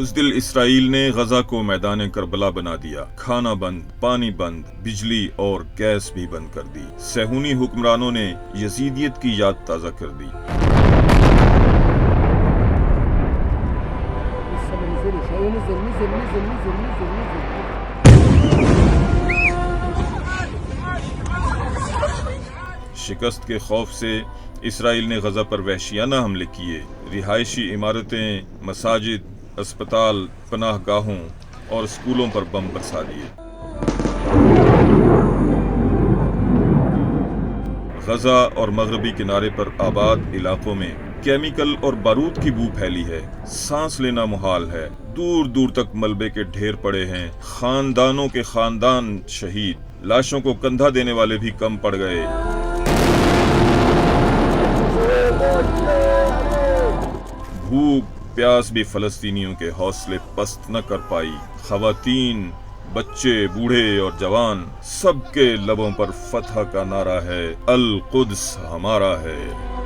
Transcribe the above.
بزدل اسرائیل نے غزہ کو میدان کربلا بنا دیا، کھانا بند، پانی بند، بجلی اور گیس بھی بند کر دی۔ صہیونی حکمرانوں نے یزیدیت کی یاد تازہ کر دی۔ شکست کے خوف سے اسرائیل نے غزہ پر وحشیانہ حملے کیے، رہائشی عمارتیں، مساجد، اسپتال، پناہ گاہوں اور اسکولوں پر بم برسا دیے۔ غزہ اور مغربی کنارے پر آباد علاقوں میں کیمیکل اور بارود کی بو پھیلی ہے، سانس لینا محال ہے، دور دور تک ملبے کے ڈھیر پڑے ہیں، خاندانوں کے خاندان شہید، لاشوں کو کندھا دینے والے بھی کم پڑ گئے۔ بھوک پیاس بھی فلسطینیوں کے حوصلے پست نہ کر پائی۔ خواتین، بچے، بوڑھے اور جوان، سب کے لبوں پر فتح کا نعرہ ہے، القدس ہمارا ہے۔